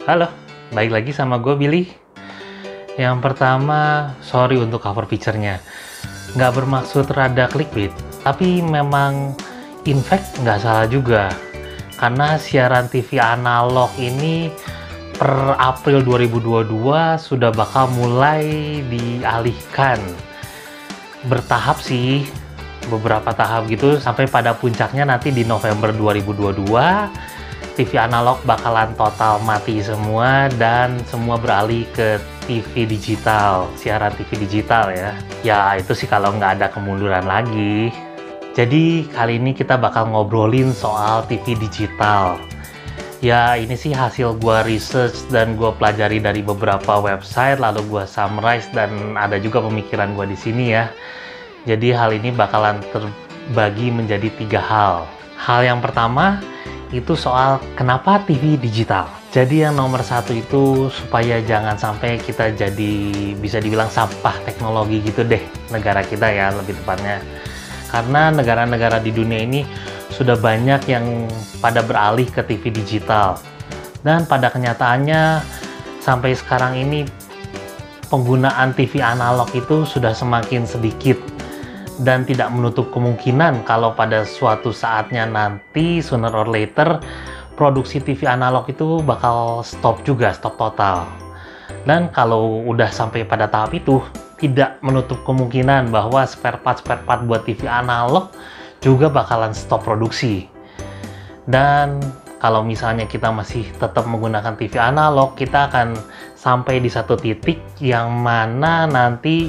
Halo, balik lagi sama gue Billy. Yang pertama, sorry untuk cover picture-nya. Nggak bermaksud rada clickbait, tapi memang in fact nggak salah juga. Karena siaran TV analog ini per April 2022 sudah bakal mulai dialihkan. Bertahap sih, beberapa tahap gitu, sampai pada puncaknya nanti di November 2022. TV analog bakalan total mati semua dan semua beralih ke TV digital, siaran TV digital ya. Ya itu sih kalau nggak ada kemunduran lagi. Jadi kali ini kita bakal ngobrolin soal TV digital. Ya ini sih hasil gua research dan gua pelajari dari beberapa website, lalu gua summarize dan ada juga pemikiran gua di sini ya. Jadi hal ini bakalan terbagi menjadi 3 hal. Hal yang pertama itu soal kenapa TV digital. Jadi yang nomor 1 itu supaya jangan sampai kita jadi bisa dibilang sampah teknologi gitu deh, negara kita ya lebih tepatnya. Karena negara-negara di dunia ini sudah banyak yang pada beralih ke TV digital. Dan pada kenyataannya sampai sekarang ini penggunaan TV analog itu sudah semakin sedikit. Dan tidak menutup kemungkinan kalau pada suatu saatnya nanti sooner or later produksi TV analog itu bakal stop juga, stop total. Dan kalau udah sampai pada tahap itu, tidak menutup kemungkinan bahwa spare part buat TV analog juga bakalan stop produksi. Dan kalau misalnya kita masih tetap menggunakan TV analog, kita akan sampai di satu titik yang mana nanti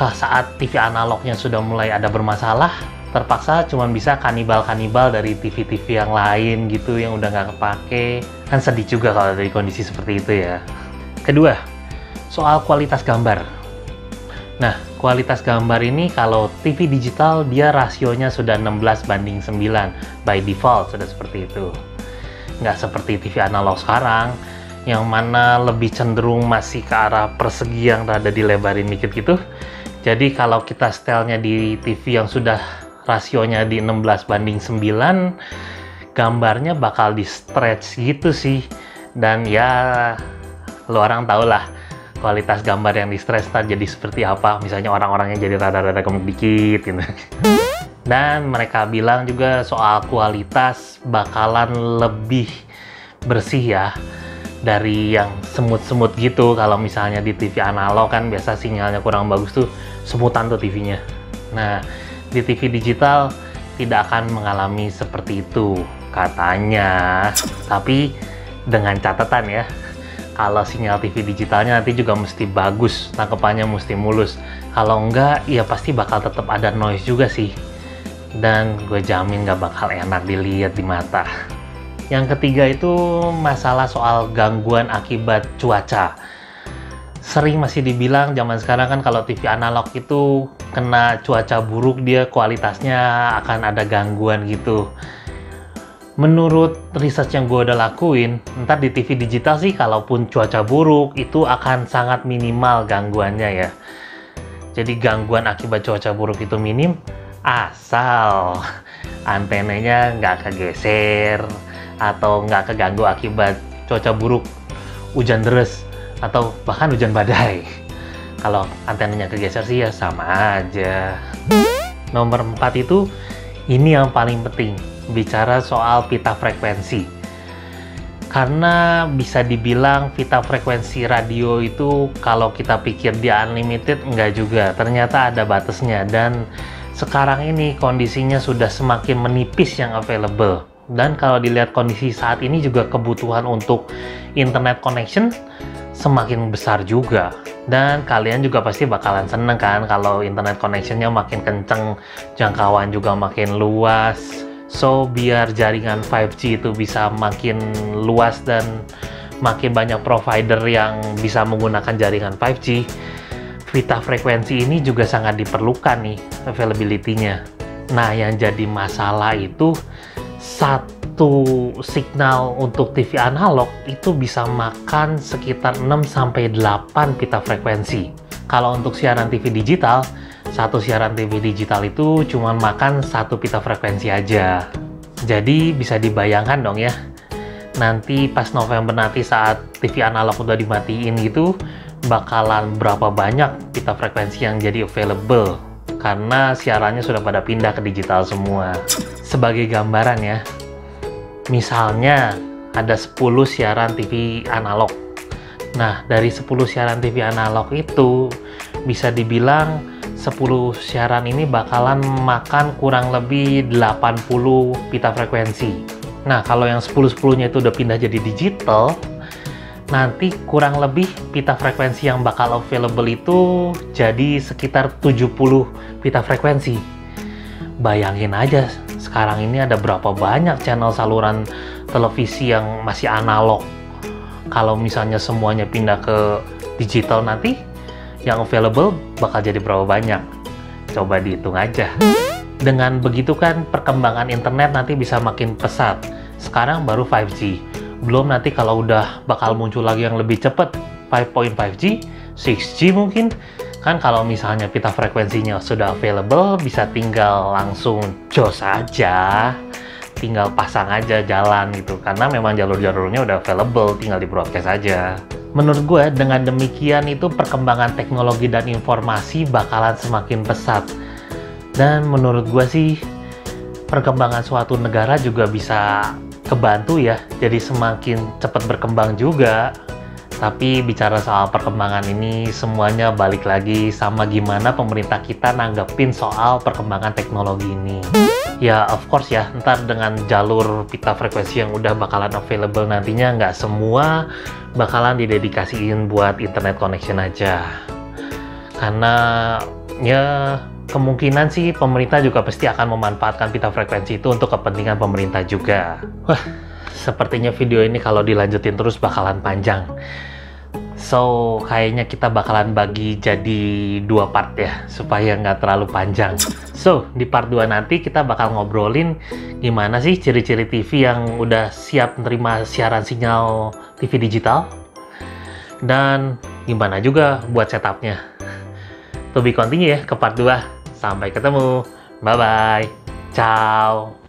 saat TV analognya sudah mulai ada bermasalah, terpaksa cuma bisa kanibal-kanibal dari TV-TV yang lain gitu yang udah nggak kepake. Kan sedih juga kalau dari kondisi seperti itu ya. Kedua, soal kualitas gambar. Nah, kualitas gambar ini kalau TV digital dia rasionya sudah 16:9 by default sudah seperti itu. Nggak seperti TV analog sekarang yang mana lebih cenderung masih ke arah persegi yang rada dilebarin dikit gitu. Jadi kalau kita setelnya di TV yang sudah rasionya di 16:9, gambarnya bakal di stretch gitu sih. Dan ya lo orang tau lah kualitas gambar yang di stretch jadi seperti apa. Misalnya orang-orangnya jadi rada-rada gemuk dikit gitu. Dan mereka bilang juga soal kualitas bakalan lebih bersih ya dari yang semut-semut gitu. Kalau misalnya di TV analog kan biasa sinyalnya kurang bagus tuh, semutan tuh TV-nya. Nah, di TV digital tidak akan mengalami seperti itu katanya. Tapi dengan catatan ya, kalau sinyal TV digitalnya nanti juga mesti bagus, tangkapannya mesti mulus. Kalau enggak, ya pasti bakal tetap ada noise juga sih. Dan gue jamin gak bakal enak dilihat di mata. Yang ketiga itu masalah soal gangguan akibat cuaca. Sering masih dibilang zaman sekarang kan kalau TV analog itu kena cuaca buruk dia kualitasnya akan ada gangguan gitu. Menurut research yang gue udah lakuin, ntar di TV digital sih kalaupun cuaca buruk itu akan sangat minimal gangguannya ya. Jadi gangguan akibat cuaca buruk itu minim asal antenanya nggak kegeser atau nggak keganggu akibat cuaca buruk, hujan deras atau bahkan hujan badai. Kalau antenanya kegeser sih ya sama aja. Nomor 4 itu, ini yang paling penting, bicara soal pita frekuensi. Karena bisa dibilang pita frekuensi radio itu kalau kita pikir dia unlimited, enggak juga. Ternyata ada batasnya dan sekarang ini kondisinya sudah semakin menipis yang available. Dan kalau dilihat kondisi saat ini juga kebutuhan untuk internet connection semakin besar juga. Dan kalian juga pasti bakalan seneng kan kalau internet connectionnya makin kenceng, jangkauan juga makin luas. So biar jaringan 5G itu bisa makin luas dan makin banyak provider yang bisa menggunakan jaringan 5G, pita frekuensi ini juga sangat diperlukan nih availability-nya. Nah yang jadi masalah itu satu signal untuk TV analog itu bisa makan sekitar 6-8 pita frekuensi. Kalau untuk siaran TV digital, satu siaran TV digital itu cuma makan 1 pita frekuensi aja. Jadi bisa dibayangkan dong ya, nanti pas November nanti saat TV analog udah dimatiin gitu, bakalan berapa banyak pita frekuensi yang jadi available karena siarannya sudah pada pindah ke digital semua. Sebagai gambaran ya, misalnya ada 10 siaran TV analog. Nah, dari 10 siaran TV analog itu bisa dibilang 10 siaran ini bakalan makan kurang lebih 80 pita frekuensi. Nah, kalau yang 10-10-nya itu udah pindah jadi digital, nanti kurang lebih pita frekuensi yang bakal available itu jadi sekitar 70 pita frekuensi. Bayangin aja, sekarang ini ada berapa banyak channel saluran televisi yang masih analog. Kalau misalnya semuanya pindah ke digital nanti, yang available bakal jadi berapa banyak? Coba dihitung aja. Dengan begitu kan perkembangan internet nanti bisa makin pesat. Sekarang baru 5G. Belum nanti kalau udah bakal muncul lagi yang lebih cepat, 5.5G, 6G mungkin. Kan kalau misalnya pita frekuensinya sudah available, bisa tinggal langsung jos aja. Tinggal pasang aja jalan gitu, karena memang jalur-jalurnya udah available, tinggal di broadcast aja. Menurut gue, dengan demikian itu perkembangan teknologi dan informasi bakalan semakin pesat. Dan menurut gue sih, perkembangan suatu negara juga bisa kebantu ya, jadi semakin cepat berkembang juga. Tapi bicara soal perkembangan ini, semuanya balik lagi sama gimana pemerintah kita nanggepin soal perkembangan teknologi ini. Ya, of course ya, ntar dengan jalur pita frekuensi yang udah bakalan available nantinya, nggak semua bakalan didedikasiin buat internet connection aja. Karena ya kemungkinan sih pemerintah juga pasti akan memanfaatkan pita frekuensi itu untuk kepentingan pemerintah juga. Wah, sepertinya video ini kalau dilanjutin terus bakalan panjang. So, kayaknya kita bakalan bagi jadi 2 part ya, supaya nggak terlalu panjang. So, di part 2 nanti kita bakal ngobrolin gimana sih ciri-ciri TV yang udah siap menerima siaran sinyal TV digital. Dan gimana juga buat setupnya. To be continue ya ke part 2. Sampai ketemu. Bye-bye. Ciao.